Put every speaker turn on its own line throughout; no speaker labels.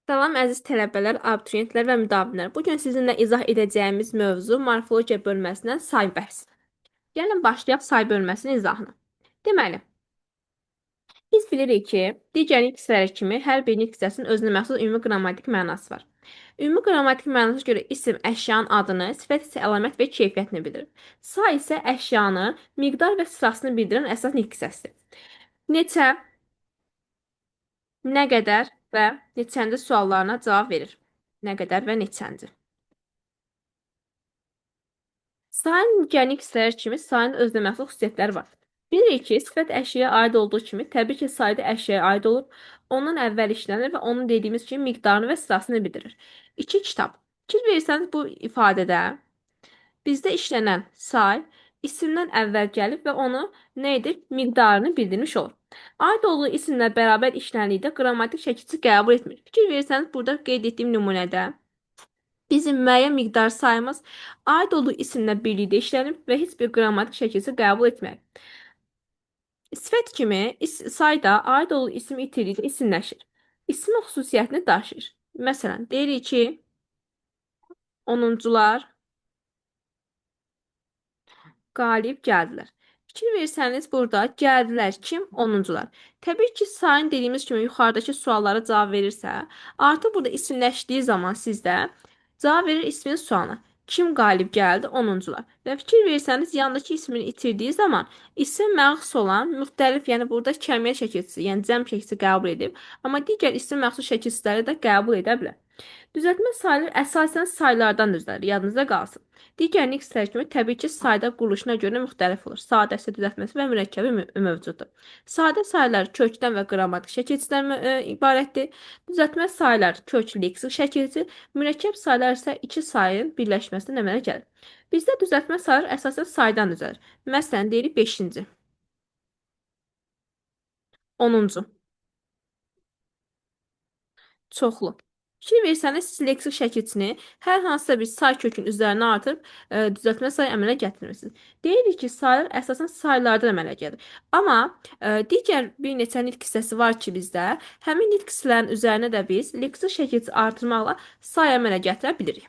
Salam əziz tələbələr, abituriyentlər və müdavimlər. Bugün sizinlə izah edəcəyimiz mövzu morfologiya bölməsindən say bəhsi. Gəlin başlayaq say bölməsinin izahına. Deməli, biz bilirik ki, digər nitqləri kimi hər bir nitqcəsinin özünə məxsus ümumi qrammatik mənası var. Ümumi qrammatik mənasına görə isim əşyanın adını, sifət isə əlamət və keyfiyyətini bildirir. Say isə əşyanı, miqdar və sırasını bildirən əsas nitqcəsidir. Neçə, nə qədər və neçənci suallarına cavab verir. Nə qədər və neçənci. Sayın mügənik hissələr kimi sayın özünə məxsus xüsusiyyətləri var. Bilirik ki, sifət əşyaya aid olduğu kimi, təbii ki, sayda əşyaya aid olur. Ondan əvvəl işlənir və onun dediyimiz kimi miqdarını və sırasını bildirir. İki kitab. Fikir verirsəniz bu ifadədə bizdə işlənən say isimdən əvvəl gəlib və onu nə edir? Miqdarını bildirmiş olur. Aid olduğu isimlə bərabər işlənlikdə qrammatik şəkilçi qəbul etmir. Fikir verirsəniz burada qeyd etdiyim nümunədə bizim müəyyən miqdar sayımız aid olduğu isimlə birlikdə işlənib və heç bir qrammatik şəkilçi qəbul etməyib. Sifət kimi say da aid olduğu ismi itirdikdə isimləşir. İsmin xüsusiyyətini daşıyır. Məsələn, deyirik ki, onuncular qalib gəldilər. Fikir versəniz burada gəldilər kim? Onuncular. Təbii ki, sayın dediyimiz kimi yuxarıdakı suallara cavab verirsə, artıq burada isimləşdiyi zaman sizdə cavab verir ismin sualına. Kim qalib gəldi? Onuncular. Və fikir versəniz, yandakı ismini itirdiyi zaman isim məxsus olan müxtəlif, yəni burada kəmiyyət şəkilçisi, yəni cəm şəkilçisi qəbul edib, amma digər isim məxsus şəkilçiləri də qəbul edə bilər. Düzəltmə sayılar əsasən saylardan düzəlir, yadınızda qalsın. Digər nitqlər kimi təbii ki, sayda quruluşuna görə müxtəlif olur. Sadəsi, düzəltməsi və mürəkkəbi mövcuddur. Sadə saylar kökdən və qrammatik şəkilçidən ibarətdir. Düzəltmə saylar kök leksik şəkilçi, mürəkkəb saylar isə iki sayın birləşməsindən əmələ gəlir. Bizdə düzəltmə saylar əsasən saydan düzəlir. Məsələn, deyirik 5-ci, 10-cu. Çoxlu. Fikir versəniz, siz leksik şəkilçini hər hansısa bir say kökün üzərinə artırıb düzəltmə sayı əmələ gətirmirsiniz. Deyirik ki, saylar əsasən saylardan əmələ gəlir. Amma digər bir neçə nitq hissəsi var ki, bizdə həmin nitq hissələrin üzərinə də biz leksik şəkilçi artırmaqla say əmələ gətirə bilirik.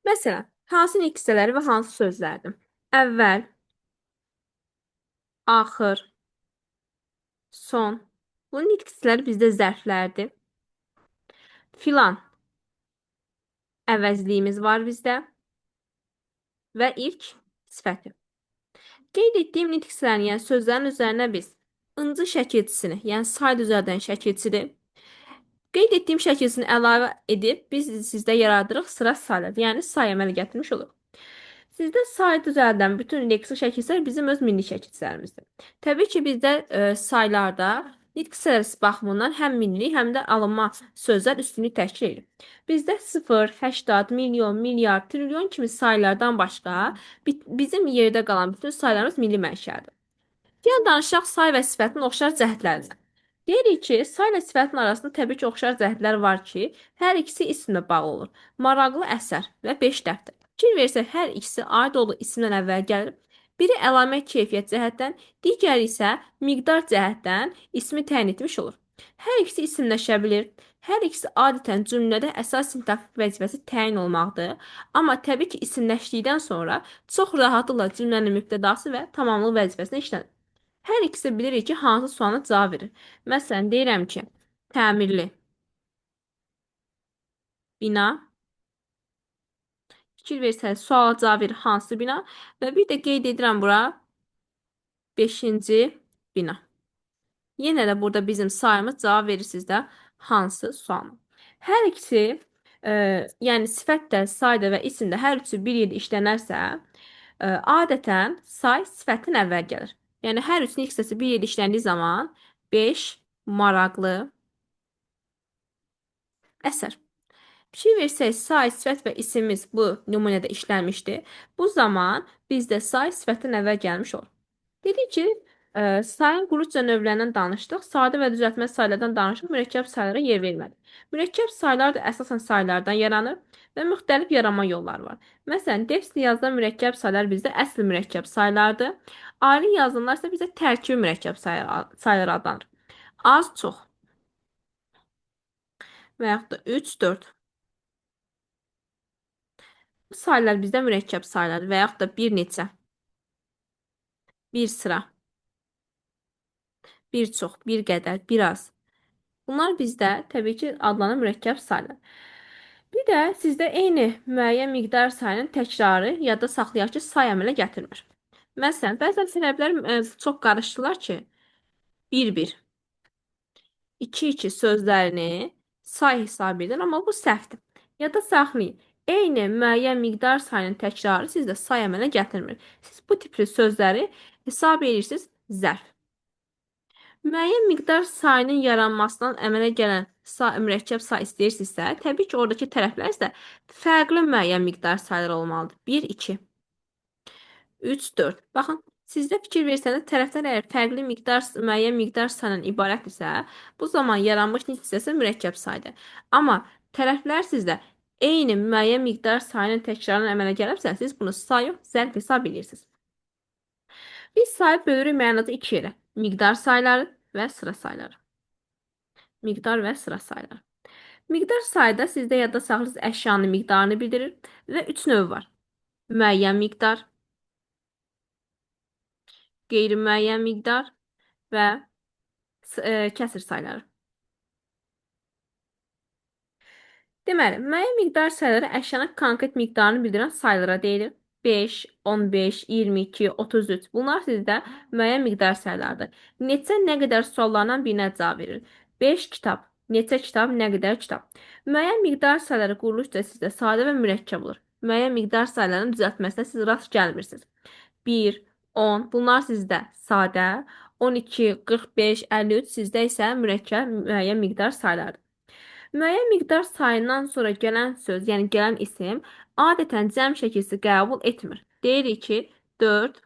Məsələn, hansı nitq hissələri və hansı sözlərdir? Əvvəl, axır, son. Bu nitq hissələri bizdə zərflərdir. Filan əvəzliyimiz var bizdə və ilk sifəti. Qeyd etdiyim nitq hissələrini, yəni sözlərin üzərinə biz ıncı şəkilçisini, yəni say düzəldən şəkilçidir. Qeyd etdiyim şəkilçisini əlavə edib biz sizdə yaradırıq sıra saylar, yəni say əmələ gətirmiş oluruq. Sizdə say düzəldən bütün leksik şəkilçilər bizim öz milli şəkilçilərimizdir. Təbii ki, bizdə saylarda nitq hissələri baxımından həm milli, həm də alınma sözlər üstünlük təşkil edir. Bizdə 0, 80, milyon, milyard, trilyon kimi saylardan başqa bizim yerdə qalan bütün saylarımız milli mənşəlidir. Gəlin danışaq say və sifətin oxşar cəhətlərindən. Deyirik ki, say ilə sifətin arasında təbii ki, oxşar cəhətlər var ki, hər ikisi ismlə bağlı olur. Maraqlı əsər və 5 dəftər. Fikir versək, hər ikisi aid olduğu isimdən əvvəl gəlir. Biri əlamət keyfiyyət cəhətdən, digəri isə miqdar cəhətdən ismi təyin etmiş olur. Hər ikisi isimləşə bilir. Hər ikisi adətən cümlədə əsas sintaktik vəzifəsi təyin olmaqdır. Amma təbii ki, isimləşdikdən sonra çox rahatlıqla cümlənin mübtədası və tamamlıq vəzifəsinə işlənir. Hər ikisi bilirik ki, hansı suala cavab verir. Məsələn, deyirəm ki, təmirli bina. Fikir versəniz, suala cavab verir hansı bina və bir də qeyd edirəm bura 5-ci bina. Yenə də burada bizim sayımız cavab verir sizdə hansı sualına. Hər ikisi, yəni sifət də, say da və isim də hər üçü bir yerdə işlənərsə, adətən say sifətin əvvəl gəlir. Yəni hər üç nitq hissəsi bir yerdə işləndiyi zaman 5 maraqlı əsər. Fikir versək, say, sifət və isimimiz bu nümunədə işlənmişdir. Bu zaman bizdə say sifətin əvvəl gəlmiş olur. Dedik ki, Sayın qurucca növlərindən danışdıq. Sadə və düzəltmə saylardan danışdıq. Mürəkkəb saylara yer vermədik. Mürəkkəb saylar da əsasən saylardan yaranır və müxtəlif yaranma yolları var. Məsələn, defisli yazılan mürəkkəb saylar bizdə əsl mürəkkəb saylardır. Ali yazılanlar isə bizdə tərkibi mürəkkəb saylar adlanır. Az, çox və yaxud da 3, 4. Bu saylar bizdə mürəkkəb saylardır və yaxud da bir neçə, bir sıra, bir çox, bir qədər, bir az. Bunlar bizdə təbii ki adlanan mürəkkəb saylar. Bir də sizdə eyni müəyyən miqdar sayının təkrarı yadda saxlayaq ki, say əmələ gətirmir. Məsələn, bəzən tələbələr çox qarışdılar ki, 1-1, 2-2 sözlərini say hesab edir, amma bu səhvdir. Yadda saxlayın. Eyni müəyyən miqdar sayının təkrarı sizdə say əmələ gətirmir. Siz bu tipli sözləri hesab edirsiniz zərf. Müəyyən miqdar sayının yaranmasından əmələ gələn mürəkkəb say istəyirsinizsə, təbii ki, oradakı tərəflər isə fərqli müəyyən miqdar saylar olmalıdır. 1, 2, 3, 4. Baxın, sizdə fikir versəniz, tərəflər əgər fərqli müəyyən miqdar sayından ibarətdirsə, bu zaman yaranmış nitq hissəsi mürəkkəb saydır. Amma tərəflər sizdə eyni müəyyən miqdar sayının təkrarına əmələ gəlibsə, siz bunu say yox, zərf hesab edirsiniz. Biz sayı bölürük mənada iki yerə. Miqdar sayları və sıra sayları. Miqdar və sıra sayları. Miqdar sayda sizdə yadda saxladığınız əşyanın miqdarını bildirir və 3 növü var. Müəyyən miqdar, qeyri-müəyyən miqdar və kəsr sayları. Deməli, müəyyən miqdar sayları əşyanın konkret miqdarını bildirən saylara deyilir. 5, 15, 22, 33. Bunlar sizdə müəyyən miqdar saylardır. Neçə, nə qədər suallarından birinə cavab verir. 5 kitab, neçə kitab, nə qədər kitab. Müəyyən miqdar sayları quruluş da sizdə sadə və mürəkkəb olur. Müəyyən miqdar saylarının düzəltməsinə siz rast gəlmirsiniz. 1, 10, bunlar sizdə sadə. 12, 45, 53 sizdə isə mürəkkəb müəyyən miqdar saylardır. Müəyyən miqdar sayından sonra gələn söz, yəni gələn isim adətən cəm şəkilsi qəbul etmir. Deyirik ki, 4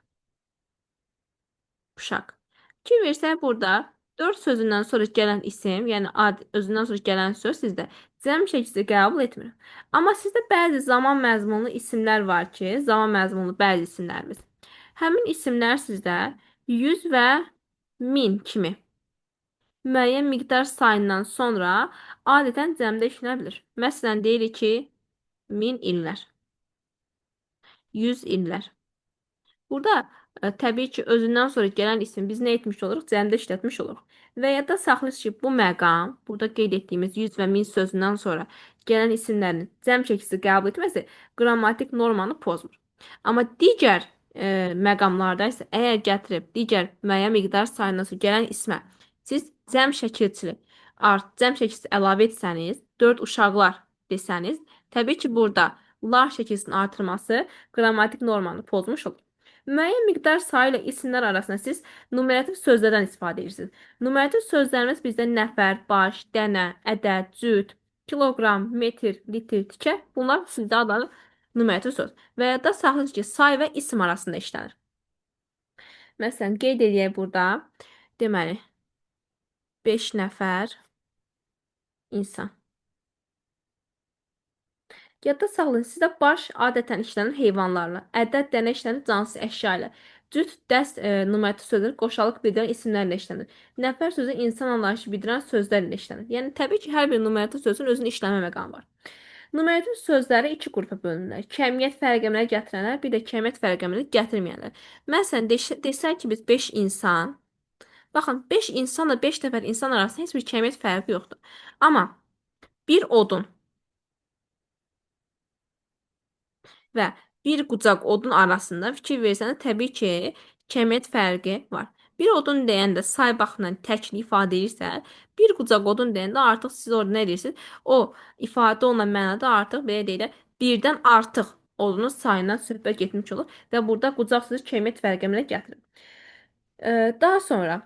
uşaq. Fikir versək burada 4 sözündən sonra gələn isim, yəni özündən sonra gələn söz sizdə cəm şəkilsi qəbul etmir. Amma sizdə bəzi zaman məzmunlu isimlər var ki, zaman məzmunlu bəzi isimlərimiz. Həmin isimlər sizdə 100 və 1000 kimi müəyyən miqdar sayından sonra adətən cəmdə işlənə Məsələn, deyirik ki, 1000 illər, 100 illər. Burada təbii ki, özündən sonra gələn isim biz nə etmiş oluruq? Cəmdə işlətmiş oluruq. Və yadda saxlayın ki, bu məqam, burada qeyd etdiyimiz 100 və 1000 sözündən sonra gələn isimlərin cəm şəkilsi qəbul etməsi qrammatik normanı pozmur. Amma digər məqamlarda isə əgər gətirib digər müəyyən miqdar sayından sonra gələn ismə siz cəm şəkilsi əlavə etsəniz, 4 uşaqlar desəniz, təbii ki, burada lar şəkilsinin artırması qrammatik normanı pozmuş olur. Müəyyən miqdar sayı ilə isimlər arasında siz numerativ sözlərdən istifadə edirsiniz. Numerativ sözlərimiz bizdə nəfər, baş, dənə, ədəd, cüt, kiloqram, metr, litr, tikə. Bunlar sizdə adlanır numerativ söz. Və yadda saxlayın ki, say və isim arasında işlənir. Məsələn, qeyd edək burada. Deməli, 5 nəfər insan. Yadda saxlayın, sizdə baş adətən işlənir heyvanlarla, ədəd dənə işlənir cansız əşya ilə, cüt dəst numarativ sözlər qoşalıq bildirən isimlərlə işlənir. Nəfər sözü insan anlayışı bildirən sözlərlə işlənir. Yəni, təbii ki, hər bir numarativ sözün özünün işlənmə məqamı var. Numarativ sözləri iki qrupa bölünürlər. Kəmiyyət fərqləmələri gətirənlər, bir də kəmiyyət fərqləmələri gətirməyənlər. Məsələn, desək ki, biz 5 insan, baxın, 5 insanla 5 nəfər insan arasında heç bir kəmiyyət fərqi yoxdur. Amma bir odun və bir qucaq odun arasında fikir versəniz, təbii ki, kəmiyyət fərqi var. Bir odun deyəndə say baxımından təkli ifadə edirsə, bir qucaq odun deyəndə artıq siz orada nə edirsiniz? O ifadə olunan mənada artıq belə deyək, birdən artıq odunun sayından söhbət getmiş olur və burada qucaq sözü kəmiyyət fərqləmələri gətirir. Daha sonra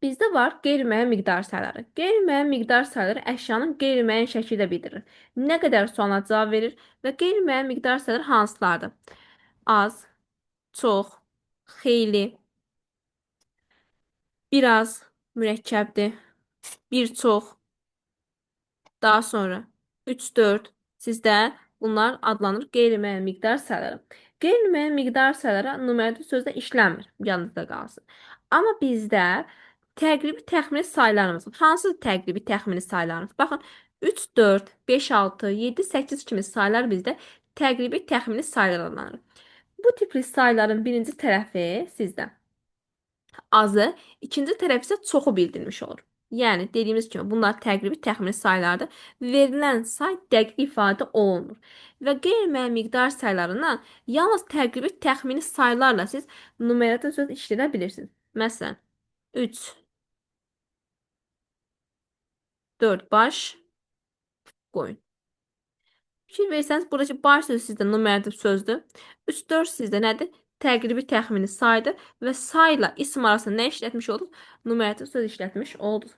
bizdə var qeyri-müəyyən miqdar sayları. Qeyri-müəyyən miqdar sayları əşyanın qeyri-müəyyən şəkildə bildirir. Nə qədər sualına cavab verir və qeyri-müəyyən miqdar sayları hansılardır? Az, çox, xeyli. biraz, mürəkkəbdir, bir çox, daha sonra 3, 4. Sizdə bunlar adlanır qeyri-müəyyən miqdar sayları. Qeyri-müəyyən miqdar sayları numarativ sözdə işləmir, yadınızda qalsın. Amma bizdə təqribi təxmini saylarımız var. Hansı təqribi təxmini saylarımız? Baxın, 3, 4, 5, 6, 7, 8 kimi saylar bizdə təqribi təxmini saylar adlanır. Bu tipli sayların birinci tərəfi sizdə azı, ikinci tərəf isə çoxu bildirmiş olur. Yəni, dediyimiz kimi, bunlar təqribi təxmini saylardır. Verilən say dəqiq ifadə olunmur. Və qeyri-müəyyən miqdar saylarından yalnız təqribi təxmini saylarla siz numarativ söz işlədə bilirsiniz. Məsələn, 3, 4 baş qoyun. Fikir versəniz, buradakı baş sözü sizdə numarativ sözdür. 3, 4 sizdə nədir? Təqribi təxmini saydır və sayla ism arasında nə işlətmiş olduq? Numarativ söz işlətmiş olduq.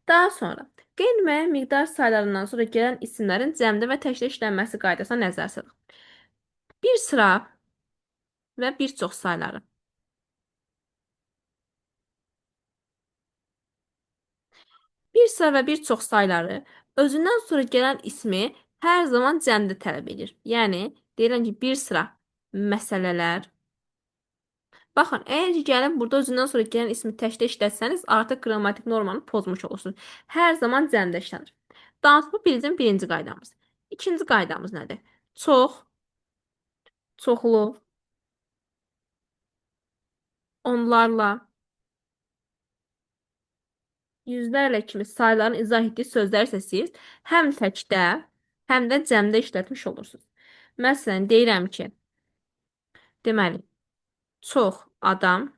Daha sonra qeyri-müəyyən miqdar saylarından sonra gələn isimlərin cəmdə və təkdə işlənməsi qaydasına nəzər salaq. Bir sıra və bir çox sayları. Bir sıra və bir çox sayları özündən sonra gələn ismi hər zaman cəmdə tələb edir. Yəni, deyirəm ki, bir sıra məsələlər. Baxın, əgər ki, gəlib burada özündən sonra gələn ismi təkdə işlətsəniz, artıq qrammatik normanı pozmuş olursunuz. Hər zaman cəmdə işlənir. Danışma bizim birinci qaydamız. İkinci qaydamız nədir? Çox, çoxlu, onlarla, yüzlərlə kimi sayların izah etdiyi sözlər isə siz həm təkdə, həm də cəmdə işlətmiş olursunuz. Məsələn, deyirəm ki, deməli, çox adam,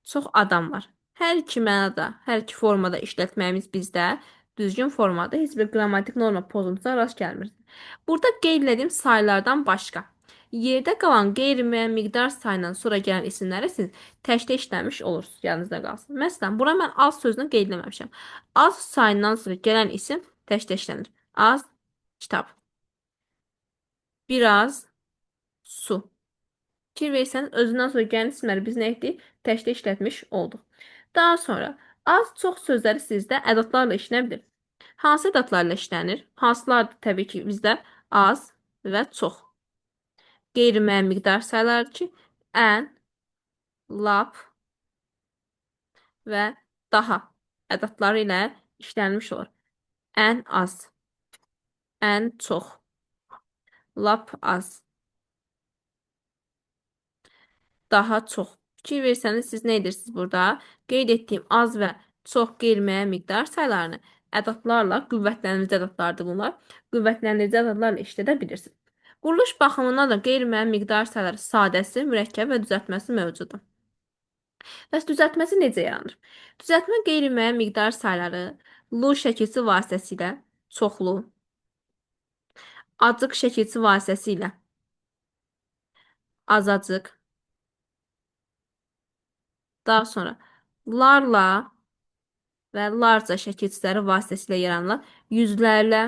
çox adam var. Hər iki mənada, hər iki formada işlətməyimiz bizdə düzgün formada heç bir qrammatik norma pozuntusuna rast gəlmir. Burada qeyd etdiyim saylardan başqa yerdə qalan qeyri-müəyyən miqdar sayından sonra gələn isimləri siz təkdə işləmiş olursunuz, yadınızda qalsın. Məsələn, bura mən az sözünü qeyd etməmişəm. Az sayından sonra gələn isim təkdə işlənir. Az kitab. Biraz su. Fikir versəniz, özündən sonra gələn isimləri biz nə etdik? Təkdə işlətmiş olduq. Daha sonra az, çox sözləri sizdə ədatlarla işlənə bilir. Hansı ədatlarla işlənir? Hansılardır? Təbii ki, bizdə az və çox. Qeyri-müəyyən miqdar sayılardır ki, ən, lap və daha ədatları ilə işlənmiş olur. Ən az, ən çox, lap az, daha çox. Fikir versəniz, siz nə edirsiniz burada? Qeyd etdiyim az və çox qeyri-müəyyən miqdar saylarını ədatlarla, qüvvətləndirici ədatlardır bunlar, qüvvətləndirici ədatlarla işlədə bilirsiniz. Quruluş baxımından da qeyri-müəyyən miqdar sayları sadəsi, mürəkkəb və düzəltməsi mövcuddur. Bəs düzəltməsi necə yaranır? Düzəltmə qeyri-müəyyən miqdar sayları lu şəkilsi vasitəsilə çoxlu, acıq şəkilsi vasitəsilə azacıq, daha sonra larla və larca şəkilçiləri vasitəsilə yaranırlar. Yüzlərlə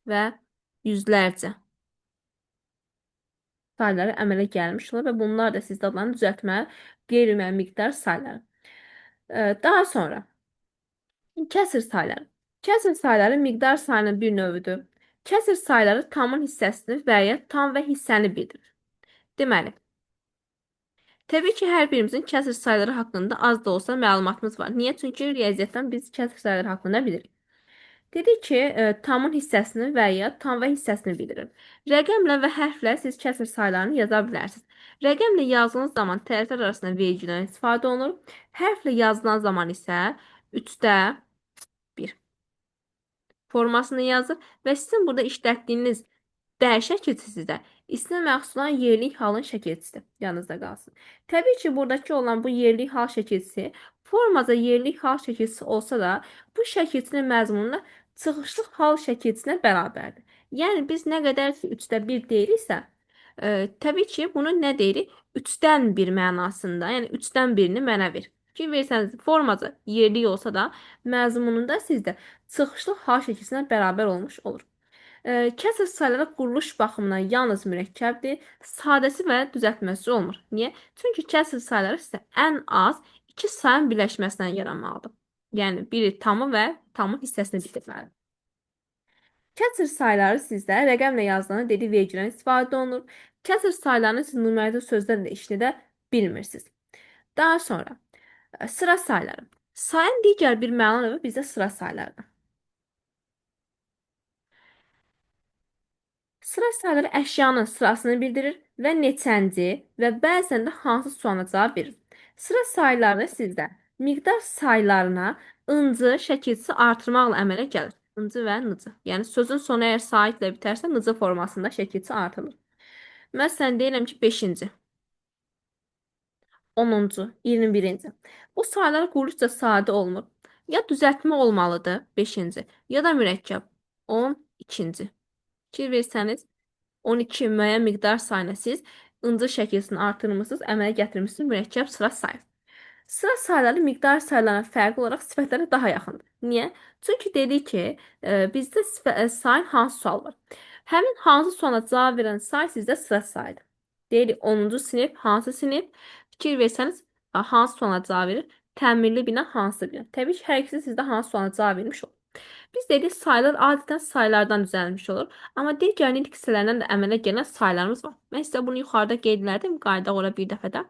və yüzlərcə sayları əmələ gəlmiş olur və bunlar da sizdə adlanan düzəltmə qeyri-müəyyən miqdar sayları. Daha sonra kəsr sayları. Kəsr sayları miqdar sayının bir növüdür. Kəsr sayları tamın hissəsini və ya tam və hissəni bildirir. Deməli, təbii ki, hər birimizin kəsr sayları haqqında az da olsa məlumatımız var. Niyə? Çünki riyaziyyatdan biz kəsr sayları haqqında bilirik. Dedik ki, tamın hissəsini və ya tam və hissəsini bildirir. Rəqəmlə və hərflə siz kəsr saylarını yaza bilərsiniz. Rəqəmlə yazdığınız zaman tərəflər arasında vergüldən istifadə olunur. Hərflə yazılan zaman isə 3-də 1 formasını yazır və sizin burada işlətdiyiniz dəyər şəkilçisi də isinə məxsus olan yerlik halın şəkilçisidir. Yanınızda qalsın. Təbii ki, buradakı olan bu yerlik hal şəkilçisi formada yerlik hal şəkilçisi olsa da bu şəkilçinin məzmununa çıxışlıq hal şəkilçisinə bərabərdir. Yəni biz nə qədər ki 3-də 1 deyiriksə, təbii ki, bunu nə deyirik? 3-dən 1 mənasında, yəni 3-dən 1-ni mənə ver. Fikir versəniz, formada yerlik olsa da məzmununda sizdə çıxışlıq hal şəkilçisinə bərabər olmuş olur. Kəsr sayıları quruluş baxımından yalnız mürəkkəbdir. Sadəsi və düzəltməsi olmur. Niyə? Çünki kəsr sayıları sizə ən az iki sayın birləşməsindən yaranmalıdır. Yəni biri tamı və tamın hissəsini bildirməlidir. Kəsr sayıları sizdə rəqəmlə yazılan dedi vergüldən istifadə olunur. Kəsr sayılarını siz nümayəndə sözlərlə işlədə bilmirsiniz. Daha sonra sıra sayıları. Sayın digər bir məna növü bizdə sıra sayılarıdır. Sıra sayıları əşyanın sırasını bildirir və neçənci və bəzən də hansı suala cavab verir. Sıra sayıları sizdə miqdar sayılarına ıncı şəkilçisi artırmaqla əmələ gəlir. Incı və nıcı. Yəni sözün sonu əgər saitlə bitərsə nıcı formasında şəkilçisi artırılır. Məsələn deyirəm ki 5-ci, 10-cu, 21-ci. Bu sayılar quruluşca sadə olmur. Ya düzəltmə olmalıdır 5-ci, ya da mürəkkəb 12-ci. Fikir versəniz 12 müəyyən miqdar sayına siz ıncı şəkilsini artırmışsınız, əmələ gətirmişsiniz mürəkkəb sıra sayı. Sıra sayıları miqdar sayılarına fərqli olaraq sifətlərə daha yaxındır. Niyə? Çünki dedik ki, bizdə sayın hansı sual var? Həmin hansı suala cavab verən say sizdə sıra sayıdır. Deyirik 10-cu sinif hansı sinif? Fikir versəniz hansı suala cavab verir? Təmirli bina hansı bina? Təbii ki, hər ikisi sizdə hansı suala cavab vermiş olur. Biz dedik sayılar adətən sayılardan düzəlmiş olur. Amma digər nitq hissələrindən də əmələ gələn sayılarımız var. Mən sizə bunu yuxarıda qeyd elədim, qayıdaq ora bir dəfə də.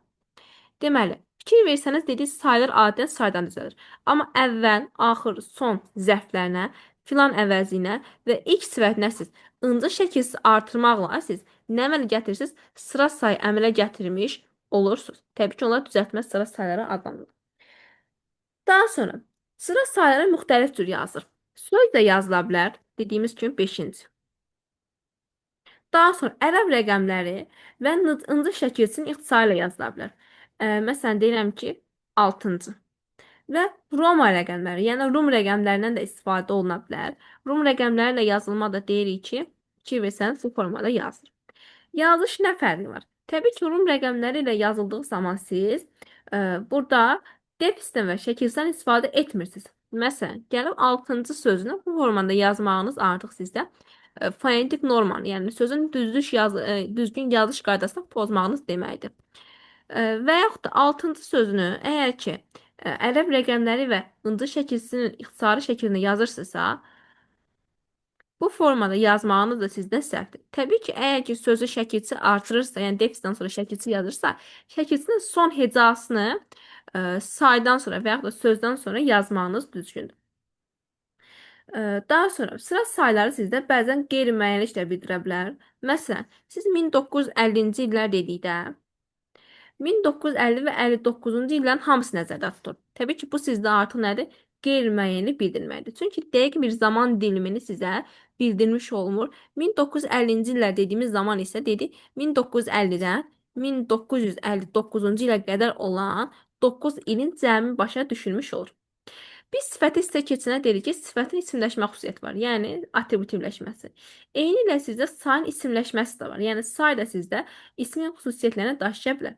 Deməli, fikir versəniz dedik sayılar adətən saydan düzəlir. Amma əvvəl, axır, son zərflərinə, filan əvəzinə və ilk sifətinə siz ıncı şəkilsiz artırmaqla siz nə əmələ gətirirsiniz? Sıra sayı əmələ gətirmiş olursunuz. Təbii ki, onlar düzəltmə sıra sayıları adlanır. Daha sonra sıra sayıları müxtəlif cür yazılır. Söz də yazıla bilər, dediyimiz kimi 5-ci. Daha sonra ərəb rəqəmləri və ıncı şəkilçinin ixtisarı ilə yazıla bilər. Məsələn deyirəm ki 6-cı. Və Roma rəqəmləri, yəni Rum rəqəmlərindən də istifadə oluna bilər. Rum rəqəmləri ilə yazılma da deyirik ki, fikir versəniz bu formada yazılır. Yazış nə fərqi var? Təbii ki, Rum rəqəmləri ilə yazıldığı zaman siz burada defisdən və şəkildən istifadə etmirsiniz. Məsələn, gəlib 6-cı sözünü bu formada yazmağınız artıq sizdə fonetik normanı, yəni sözün düzgün yazış qaydasını pozmağınız deməkdir. Və yaxud da 6-cı sözünü əgər ki, ərəb rəqəmləri və ıncı şəkilsinin ixtisarı şəklində yazırsınızsa, bu formada yazmağınız da sizdən səhvdir. Təbii ki, əgər ki, sözü şəkilçi artırırsa, yəni defisdən sonra şəkilçi yazırsa, şəkilçinin son hecasını saydan sonra və yaxud da sözdən sonra yazmağınız düzgündür. Daha sonra sıra sayıları sizdə bəzən qeyri-müəyyənliklə bildirə bilər. Məsələn, siz 1950-ci illər dedikdə 1950 və 59-cu illərin hamısı nəzərdə tutulur. Təbii ki, bu sizdə artıq nədir? Qeyri-müəyyənlik bildirməkdir. Çünki dəqiq bir zaman dilimini sizə bildirmiş olmur. 1950-ci illər dediyimiz zaman isə dedik 1950-dən 1959-cu ilə qədər olan 9 ilin cəmi başa düşülmüş olur. Biz sifəti sizə keçənə dedik ki, sifətin isimləşmə xüsusiyyəti var. Yəni attributivləşməsi. Eyni ilə sizdə sayın isimləşməsi də var. Yəni say da sizdə ismin xüsusiyyətlərini daşıya bilər.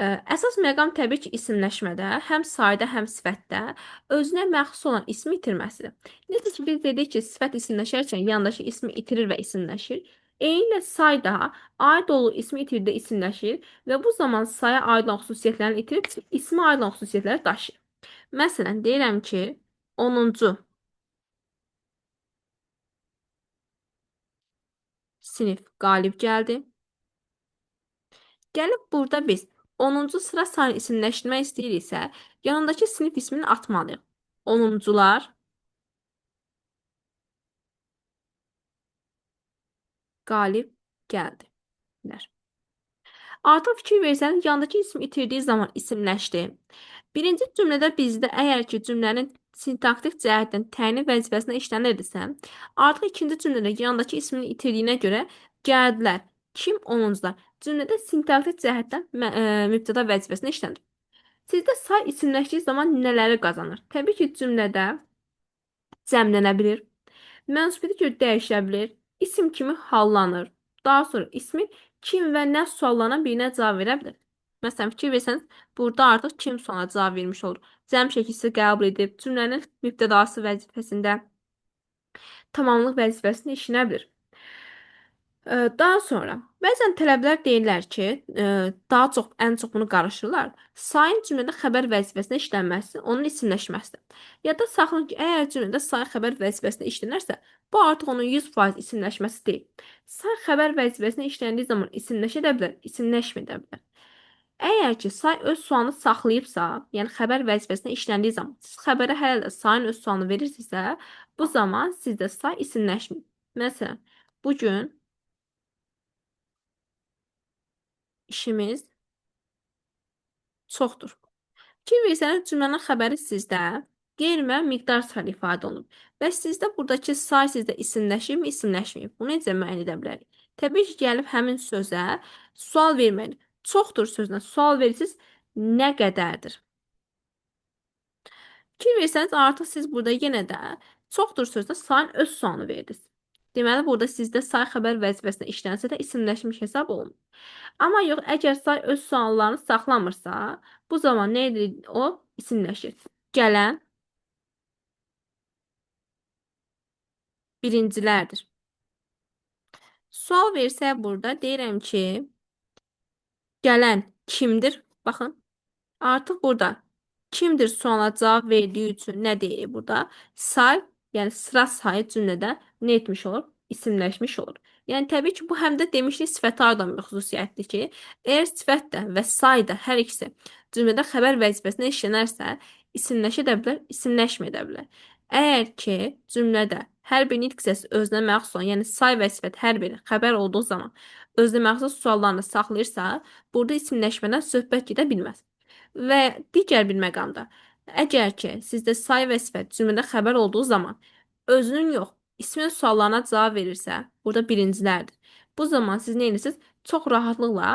Əsas məqam təbii ki, isimləşmədə, həm sayda, həm sifətdə özünə məxsus olan ismi itirməsidir. Necə ki, biz dedik ki, sifət isimləşərkən yanındakı ismi itirir və isimləşir. Eyni ilə say da aid olduğu ismi itirdə isimləşir və bu zaman saya aid olan xüsusiyyətlərini itirib, ismi aid olan xüsusiyyətləri daşıyır. Məsələn, deyirəm ki, 10-cu sinif qalib gəldi. Gəlib burada biz 10-cu sıra sayını isimləşdirmək istəyiriksə, yanındakı sinif ismini atmalıyıq. 10-cular qalib gəldilər. Artıq fikir versəniz, yanındakı ismi itirdiyi zaman isimləşdi. Birinci cümlədə bizdə əgər ki, cümlənin sintaktik cəhətdən təyin vəzifəsində işlənirdisə, artıq ikinci cümlədə yanındakı ismini itirdiyinə görə gəldilər. Kim? 10-cular. Cümlədə sintaktik cəhətdən mübtəda vəzifəsində işlənir. Sizdə say isimləşdiyi zaman nələri qazanır? Təbii ki, cümlədə cəmlənə bilir, mənsubiyyəti görə dəyişə bilir, isim kimi hallanır. Daha sonra ismi kim və nə suallanan birinə cavab verə bilir. Məsələn, fikir versəniz, burada artıq kim sualına cavab vermiş olur. Cəm şəkilsi qəbul edib, cümlənin mübtədası vəzifəsində, tamamlıq vəzifəsində işlənə bilir. Daha sonra bəzən tələbələr deyirlər ki, daha çox ən çox bunu qarışdırırlar. Sayın cümlədə xəbər vəzifəsində işlənməsi, onun isimləşməsidir. Yadda saxlayın ki, əgər cümlədə say xəbər vəzifəsində işlənərsə, bu artıq onun 100% isimləşməsi deyil. Say xəbər vəzifəsində işləndiyi zaman isimləşə də bilər, isimləşmə də bilər. Əgər ki, say öz sualını saxlayıbsa, yəni xəbər vəzifəsində işləndiyi zaman, siz xəbərə hələ də sayın öz sualını verirsinizsə, bu zaman sizdə say isimləşmir. Məsələn, bu gün işimiz çoxdur. Fikir versəniz, cümlənin xəbəri sizdə qeyri-müəyyən miqdar saylı ifadə olunub. Və sizdə buradakı say sizdə isimləşibmi, isimləşməyib? Bunu necə müəyyən edə bilərik? Təbii ki, gəlib həmin sözə sual verməyin. Çoxdur sözünə sual verirsiniz, nə qədərdir? Fikir versəniz, artıq siz burada yenə də çoxdur sözünə sayın öz sualını verdiniz. Deməli, burada sizdə say xəbər vəzifəsində işlənsə də isimləşmiş hesab olunur. Amma yox, əgər say öz suallarını saxlamırsa, bu zaman nə edir o? İsimləşir. Gələn birincilərdir. Sual versə burada deyirəm ki, gələn kimdir? Baxın, artıq burada kimdir sualına cavab verdiyi üçün nə deyir burada? Say, yəni sıra sayı cümlədə nə etmiş olur? İsimləşmiş olur. Yəni təbii ki, bu həm də demişdik sifət ardam bir xüsusiyyətdir ki, əgər sifət də və say da hər ikisi cümlədə xəbər vəzifəsində işlənərsə, isimləşə də bilər, isimləşmə də bilər. Əgər ki, cümlədə hər bir nitq hissəsi özünə məxsus olan, yəni say və sifət hər biri xəbər olduğu zaman özünə məxsus suallarını saxlayırsa, burada isimləşmədən söhbət gedə bilməz. Və digər bir məqamda, əgər ki, sizdə say və sifət cümlədə xəbər olduğu zaman özünün yox, ismin suallarına cavab verirsə, burada birincilərdir. Bu zaman siz nə edirsiniz? Çox rahatlıqla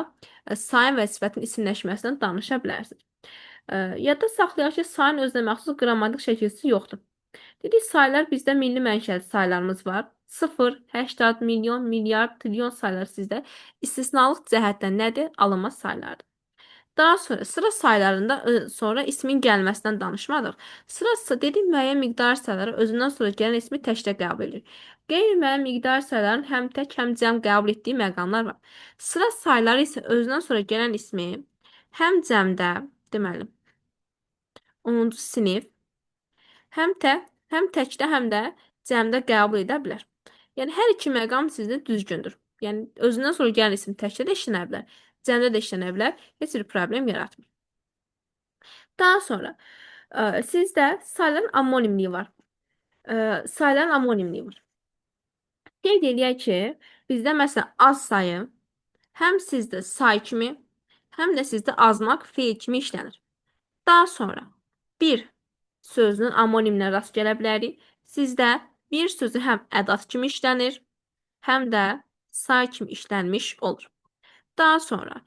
sayın və sifətin isimləşməsindən danışa bilərsiniz. Yadda saxlayaq ki, sayın özünə məxsus qrammatik şəkilçisi yoxdur. Dedik, saylar bizdə milli mənşəli saylarımız var. 0, 80, milyon, milyard, trilyon sayları sizdə istisnalıq cəhətdən nədir? Alınmaz saylardır. Daha sonra sıra saylarında sonra ismin gəlməsindən danışmadıq. Sıra dedik müəyyən miqdar sayları özündən sonra gələn ismi təkdə qəbul edir. Qeyri-müəyyən miqdar sayların həm tək, həm cəm qəbul etdiyi məqamlar var. Sıra sayları isə özündən sonra gələn ismi həm cəmdə, deməli, 10-cu sinif, həm təkdə, həm də cəmdə qəbul edə bilər. Yəni hər iki məqam sizdə düzgündür. Yəni özündən sonra gələn isim təkdə də işlənə bilər, cəmdə də işlənə bilər, heç bir problem yaratmır. Daha sonra sizdə sayların amonimliyi var. Sayların amonimliyi var. Qeyd eləyək ki, bizdə məsələn az sayı həm sizdə say kimi, həm də sizdə azmaq feil kimi işlənir. Daha sonra bir sözünün amoniminə rast gələ bilərik. Sizdə bir sözü həm ədat kimi işlənir, həm də say kimi işlənmiş olur. Daha sonra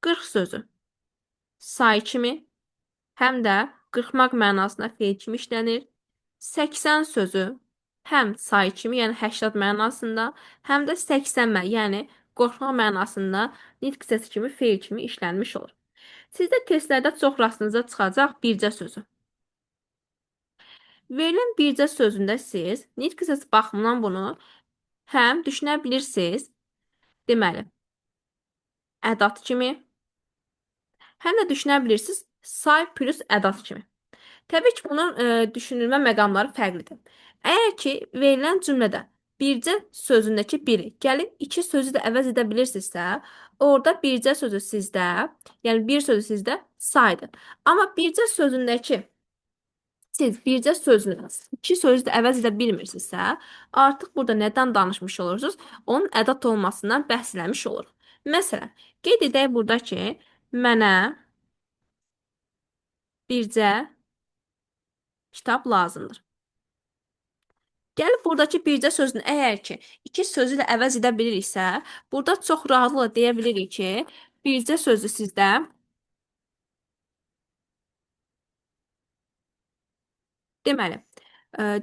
40 sözü say kimi, həm də qırxmaq mənasında feil kimi işlənir. 80 sözü həm say kimi, yəni 80 mənasında, həm də 80, yəni qorxmaq mənasında nitq hissəsi kimi feil kimi işlənmiş olur. Sizdə testlərdə çox rastınıza çıxacaq bircə sözü. Verilən bircə sözündə siz nitq hissəsi baxımından bunu həm düşünə bilirsiniz, deməli, ədat kimi, həm də düşünə bilirsiniz say plus ədat kimi. Təbii ki, bunun düşünülmə məqamları fərqlidir. Əgər ki, verilən cümlədə bircə sözündəki biri gəlib iki sözü də əvəz edə bilirsinizsə, orada bircə sözü sizdə, yəni bir sözü sizdə saydır. Amma bircə sözündəki siz bircə sözünü iki sözü də əvəz edə bilmirsinizsə, artıq burada nədən danışmış olursunuz? Onun ədat olmasından bəhs eləmiş oluruq. Məsələn, qeyd edək burada ki, mənə bircə kitab lazımdır. Gəlib buradakı bircə sözünü əgər ki, iki sözü ilə əvəz edə biliriksə, burada çox rahatlıqla deyə bilirik ki, bircə sözü sizdə deməli,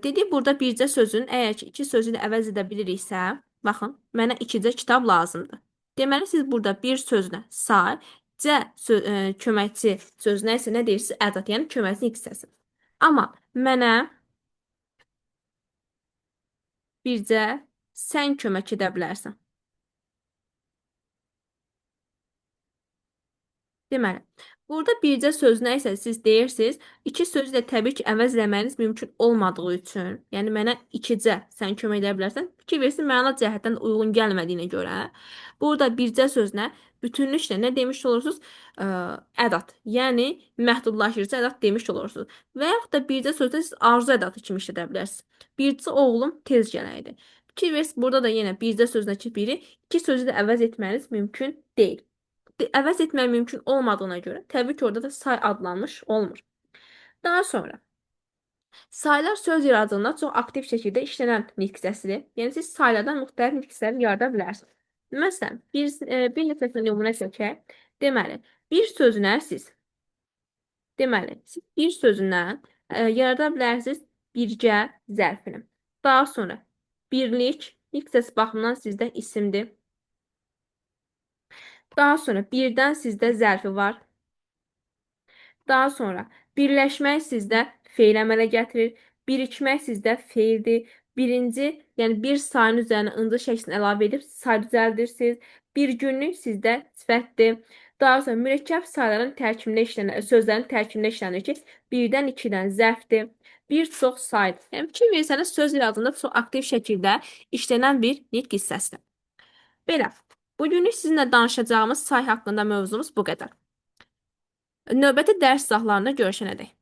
dedik burada bircə sözün əgər ki, iki sözü ilə əvəz edə biliriksə, baxın, mənə ikicə kitab lazımdır. Deməli, siz burada bir sözünə say, köməkçi sözünə isə nə deyirsiniz? Ədat, yəni köməkçi hissəsi. Amma mənə bircə sən kömək edə bilərsən. Deməli, burada bircə sözünə isə siz deyirsiniz, iki sözü də təbii ki, əvəzləməyiniz mümkün olmadığı üçün, yəni mənə ikicə sən kömək edə bilərsən, fikir versin məna cəhətdən uyğun gəlmədiyinə görə, burada bircə sözünə bütünlüklə nə demiş olursunuz? Ədat, yəni məhdudlaşdırıcı ədat demiş olursunuz. Və yaxud da bircə sözdə siz arzu ədatı kimi işlədə bilərsiniz. Bircə oğlum tez gələydi. Fikir versin, burada da yenə bircə sözündəki biri iki sözü də əvəz etməniz mümkün deyil. Əvəz etmək mümkün olmadığına görə təbii ki, orada da say adlanmış olmur. Daha sonra saylar söz yaradığında çox aktiv şəkildə işlənən nitq hissəsidir. Yəni siz saylardan müxtəlif nitq hissələri yarada bilərsiniz. Məsələn, bir nəfəsə nümunə çəkək. Deməli, bir sözünə siz bir sözündən yarada bilərsiniz birgə zərfini. Daha sonra birlik nitq hissəsi baxımından sizdə isimdir. Daha sonra birdən sizdə zərfi var. Daha sonra birləşmək sizdə feil əmələ gətirir. Birikmək sizdə feildir. Birinci, yəni bir sayın üzərinə ıncı şəklini əlavə edib say düzəldirsiniz. Bir günlük sizdə sifətdir. Daha sonra mürəkkəb sayların tərkibində işlənir, sözlərin tərkibində işlənir ki, birdən ikidən zərfdir. Bir çox saydır. Yəni fikir versəniz, söz iradında çox aktiv şəkildə işlənən bir nitq hissəsidir. Belə, bugünlük sizinlə danışacağımız say haqqında mövzumuz bu qədər. Növbəti dərs izahlarında görüşənədək.